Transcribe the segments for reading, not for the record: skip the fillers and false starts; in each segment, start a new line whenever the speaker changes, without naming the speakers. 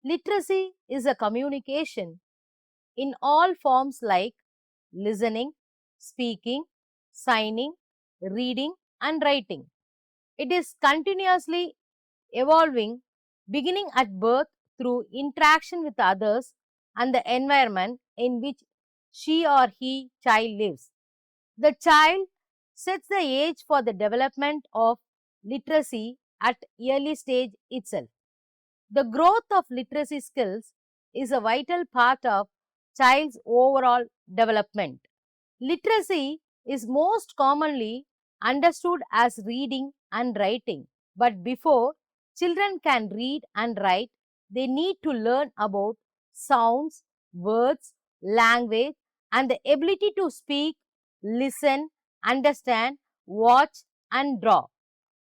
Literacy is a communication in all forms like listening, speaking, signing, reading, and writing. It is continuously evolving, beginning at birth through interaction with others and the environment in which she or he child lives. The child sets the age for the development of literacy at early stage itself. The growth of literacy skills is a vital part of child's overall development. Literacy is most commonly understood as reading and writing, but before children can read and write, they need to learn about sounds, words, language, and the ability to speak, listen, understand, watch, and draw.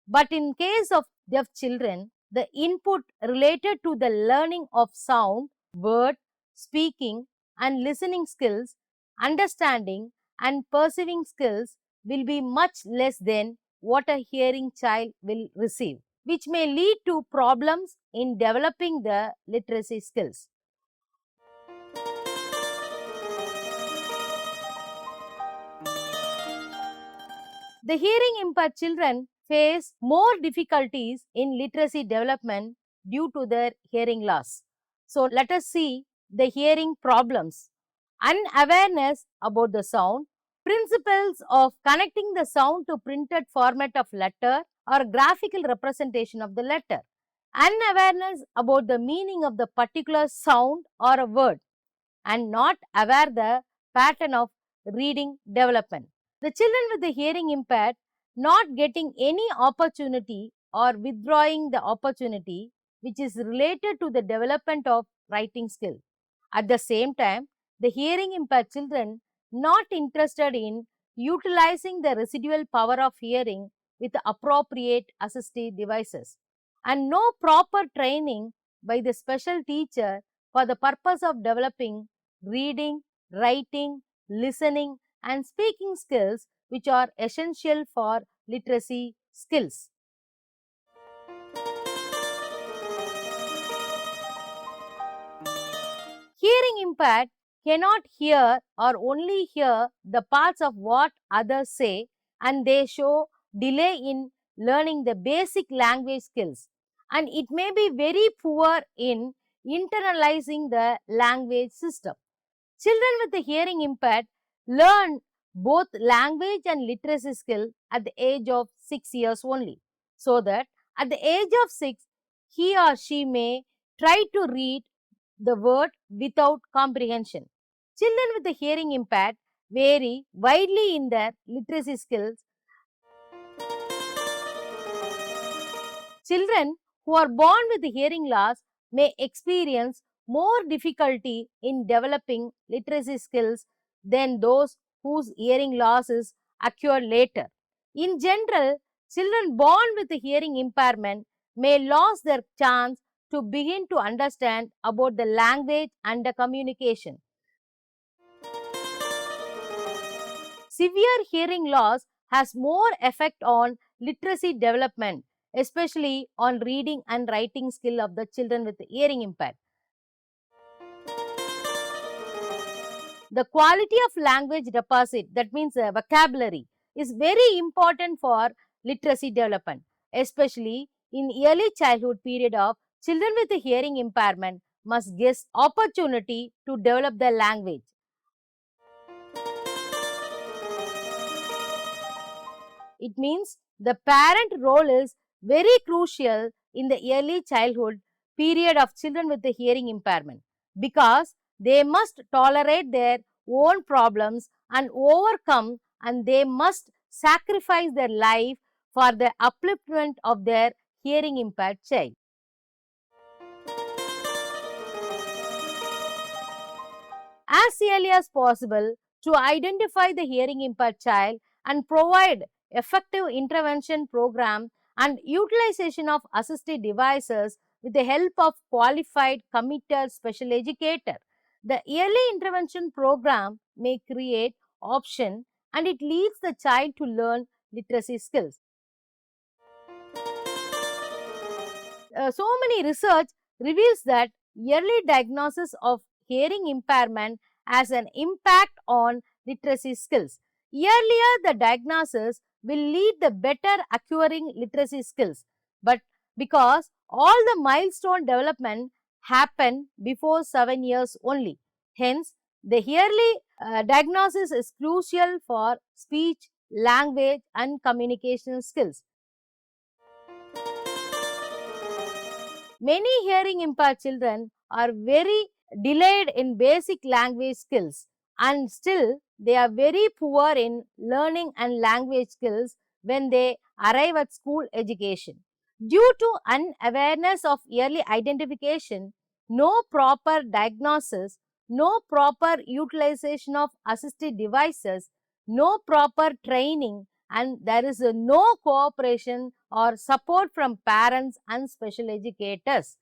But in case of deaf children, the input related to the learning of sound, word, speaking, and listening skills, understanding, and perceiving skills will be much less than what a hearing child will receive, which may lead to problems in developing the literacy skills. The hearing impaired children face more difficulties in literacy development due to their hearing loss. So, let us see the hearing problems. Unawareness about the sound, principles of connecting the sound to printed format of letter or graphical representation of the letter, unawareness about the meaning of the particular sound or a word, and not aware the pattern of reading development. The children with the hearing impaired not getting any opportunity or withdrawing the opportunity which is related to the development of writing skill. At the same time, the hearing impaired children not interested in utilizing the residual power of hearing with appropriate assistive devices, and no proper training by the special teacher for the purpose of developing reading, writing, listening, and speaking skills which are essential for literacy skills. Hearing impaired cannot hear or only hear the parts of what others say, and they show delay in learning the basic language skills, and it may be very poor in internalizing the language system. Children with the hearing impaired learn both language and literacy skill at the age of 6 years only, so that at the age of 6 he or she may try to read the word without comprehension. Children with the hearing impaired vary widely in their literacy skills. Children who are born with hearing loss may experience more difficulty in developing literacy skills than those whose hearing losses occur later. In general, children born with hearing impairment may lose their chance to begin to understand about the language and the communication. Severe hearing loss has more effect on literacy development, especially on reading and writing skill of the children with hearing impairment. The quality of language deposit, that means vocabulary, is very important for literacy development, especially in early childhood period of children with hearing impairment must get opportunity to develop their language. It means the parent role is very crucial in the early childhood period of children with the hearing impairment, because they must tolerate their own problems and overcome, and they must sacrifice their life for the upliftment of their hearing impaired child. As early as possible, to identify the hearing impaired child and provide effective intervention program and utilization of assistive devices with the help of qualified committed special educator. The early intervention program may create option, and it leads the child to learn literacy skills. So many research reveals that early diagnosis of hearing impairment has an impact on literacy skills. Earlier the diagnosis will lead the better acquiring literacy skills, but because all the milestone development happen before 7 years only. Hence, the early diagnosis is crucial for speech, language and communication skills. Many hearing impaired children are very delayed in basic language skills, and still they are very poor in learning and language skills when they arrive at school education. Due to unawareness of early identification, no proper diagnosis, no proper utilization of assistive devices, no proper training, and there is no cooperation or support from parents and special educators.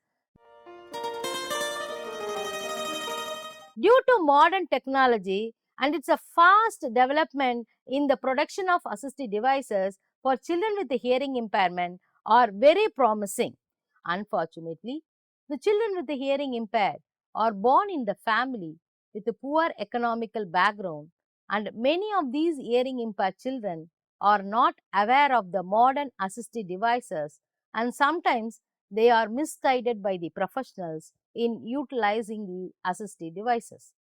Due to modern technology and its a fast development in the production of assistive devices for children with hearing impairment are very promising. Unfortunately, the children with hearing impaired are born in the family with a poor economical background, and many of these hearing impaired children are not aware of the modern assistive devices, and sometimes they are misguided by the professionals in utilizing the assistive devices.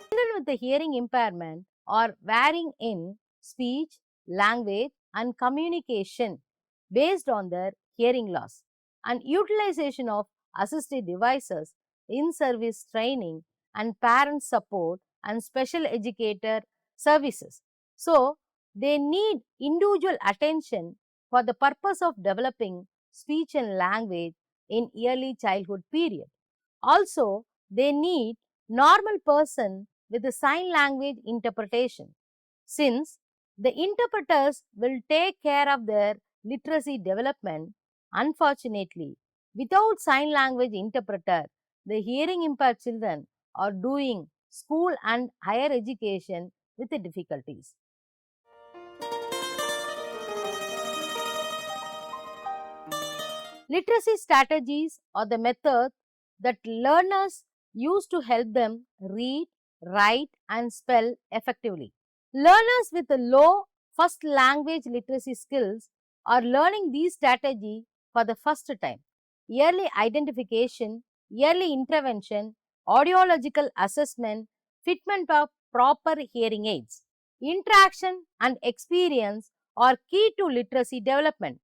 Children with the hearing impairment are varying in speech, language, and communication based on their hearing loss, and utilization of assistive devices, in service training, and parent support and special educator services. So, they need individual attention for the purpose of developing speech and language in early childhood period. Also, they need normal person with a sign language interpretation, since the interpreters will take care of their literacy development. Unfortunately, without sign language interpreter, the hearing impaired children are doing school and higher education with the difficulties. Literacy strategies are the methods that learners use to help them read, write, and spell effectively. Learners with a low first language literacy skills are learning these strategies for the first time. Early identification, early intervention, audiological assessment, fitment of proper hearing aids, interaction and experience are key to literacy development.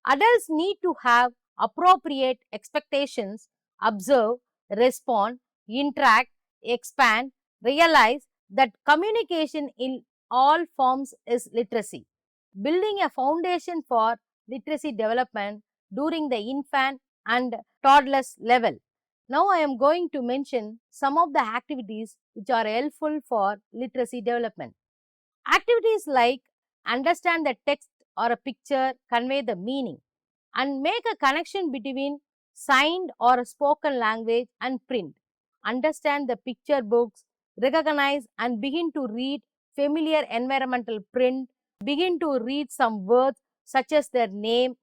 Adults need to have appropriate expectations, observe, respond, interact, expand, realize that communication in all forms is literacy. Building a foundation for literacy development during the infant and toddler's level. Now I am going to mention some of the activities which are helpful for literacy development. Activities like understand the text or a picture, convey the meaning, and make a connection between signed or spoken language and print. Understand the picture books, recognize and begin to read familiar environmental print, begin to read some words such as their name,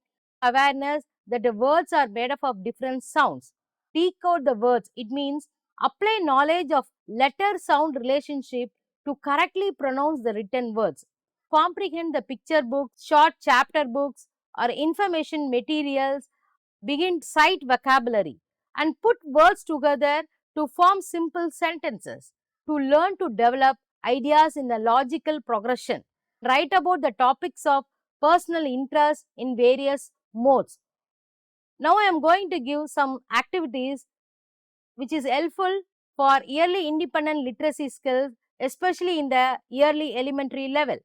awareness that the words are made up of different sounds. Decode the words, it means apply knowledge of letter sound relationship to correctly pronounce the written words. Comprehend the picture books, short chapter books, or information materials, begin to cite vocabulary and put words together to form simple sentences. To learn to develop ideas in a logical progression. Write about the topics of personal interest in various modes. Now I am going to give some activities which is helpful for early independent literacy skills, especially in the early elementary level.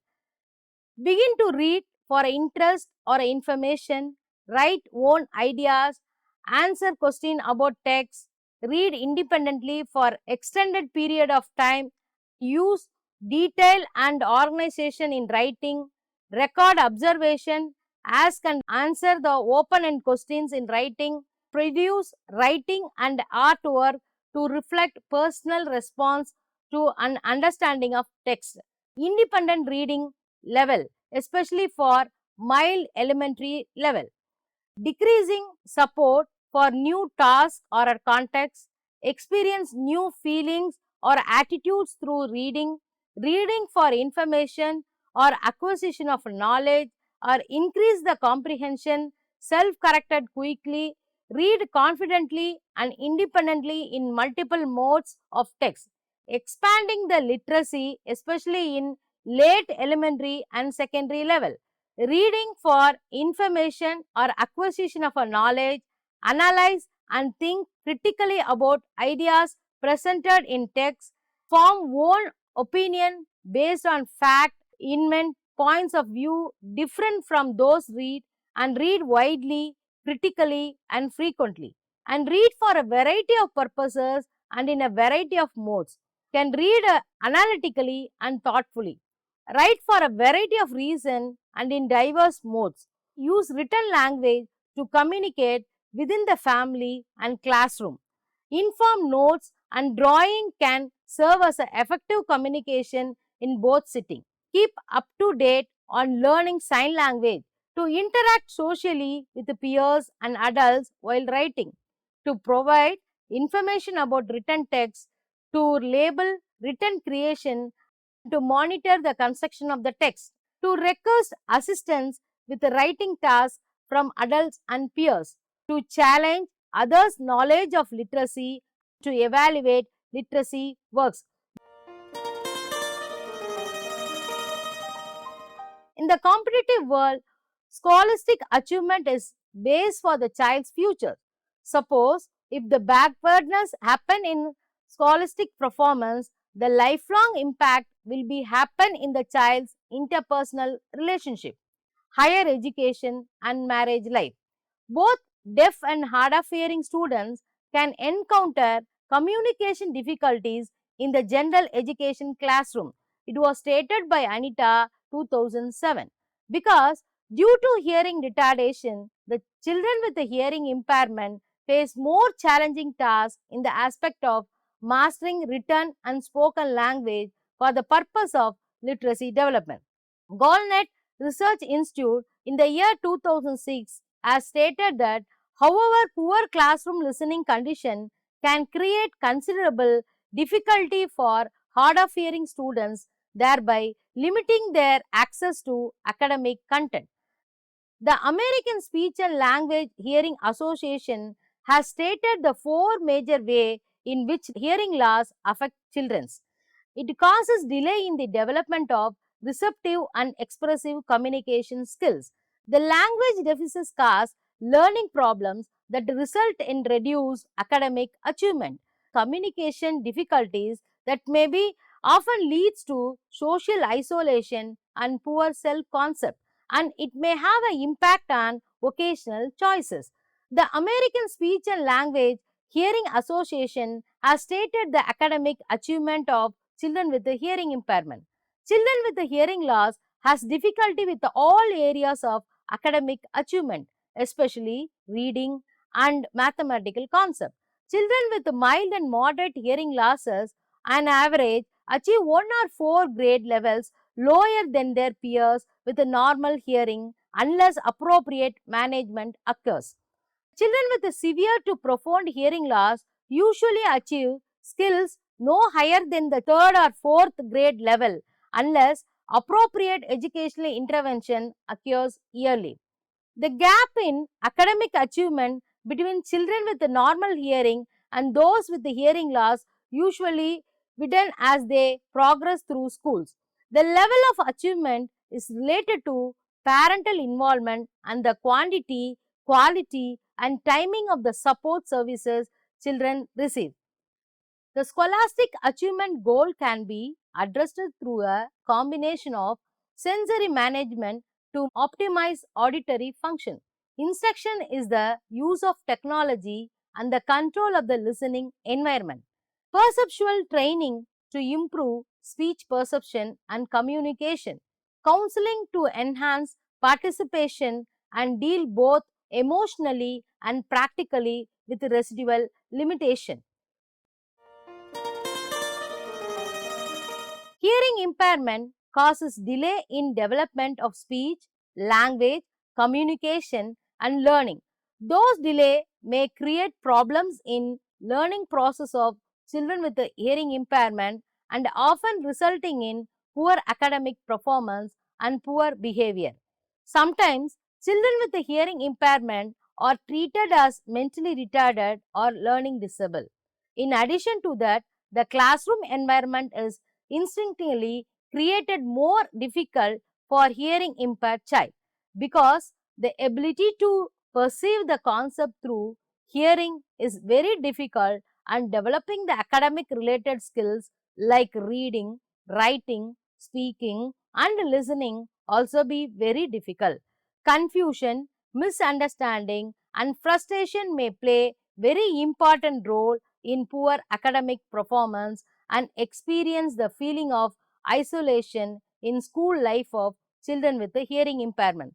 Begin to read for interest or information, write own ideas, answer question about text, read independently for extended period of time, use detail and organization in writing, record observation, ask and answer the open-end questions in writing, produce writing and artwork to reflect personal response to an understanding of text. Independent reading level, especially for mild elementary level. Decreasing support for new tasks or contexts, experience new feelings or attitudes through reading, reading for information or acquisition of knowledge, or increase the comprehension, self-corrected quickly, read confidently and independently in multiple modes of text, expanding the literacy, especially in late elementary and secondary level. Reading for information or acquisition of a knowledge, analyze and think critically about ideas presented in text, form own opinion based on fact, invent points of view different from those read, and read widely, critically and frequently, and read for a variety of purposes and in a variety of modes, can read analytically and thoughtfully, write for a variety of reasons and in diverse modes, use written language to communicate within the family and classroom. Inform notes and drawing can serve as an effective communication in both settings. Keep up to date on learning sign language to interact socially with the peers and adults while writing, to provide information about written text, to label written creation, to monitor the construction of the text, to request assistance with the writing tasks from adults and peers, to challenge others' knowledge of literacy, to evaluate literacy works. In the competitive world, scholastic achievement is base for the child's future. Suppose if the backwardness happen in scholastic performance, the lifelong impact will be happen in the child's interpersonal relationship, higher education and marriage life. Both deaf and hard of hearing students can encounter communication difficulties in the general education classroom. It was stated by Anita 2007. Because due to hearing retardation, the children with a hearing impairment face more challenging tasks in the aspect of mastering written and spoken language for the purpose of literacy development. Galnet Research Institute in the year 2006 has stated that, however, poor classroom listening condition can create considerable difficulty for hard of hearing students, thereby limiting their access to academic content. The American Speech and Language Hearing Association has stated the four major ways in which hearing loss affect children. It causes delay in the development of receptive and expressive communication skills. The language deficits cause learning problems that result in reduced academic achievement. Communication difficulties that may be often leads to social isolation and poor self-concept, and it may have an impact on vocational choices. The American Speech and Language Hearing Association has stated the academic achievement of children with a hearing impairment. Children with a hearing loss has difficulty with all areas of academic achievement, especially reading and mathematical concept. Children with mild and moderate hearing losses on average achieve 1 or 4 grade levels lower than their peers with a normal hearing unless appropriate management occurs. Children with a severe to profound hearing loss usually achieve skills no higher than the 3rd or 4th grade level unless appropriate educational intervention occurs yearly. The gap in academic achievement between children with a normal hearing and those with the hearing loss usually widen as they progress through schools. The level of achievement is related to parental involvement and the quantity, quality, and timing of the support services children receive. The scholastic achievement goal can be addressed through a combination of sensory management to optimize auditory function. Instruction is the use of technology and the control of the listening environment. Perceptual training to improve speech perception and communication. Counseling to enhance participation and deal both emotionally and practically with residual limitation. Hearing impairment causes delay in development of speech, language, communication, and learning. Those delay may create problems in learning process of children with a hearing impairment and often resulting in poor academic performance and poor behavior. Sometimes children with a hearing impairment are treated as mentally retarded or learning disabled. In addition to that, the classroom environment is instinctively created more difficult for hearing impaired child because the ability to perceive the concept through hearing is very difficult, and developing the academic related skills like reading, writing, speaking and listening also be very difficult. Confusion, misunderstanding and frustration may play very important role in poor academic performance and experience the feeling of isolation in school life of children with a hearing impairment.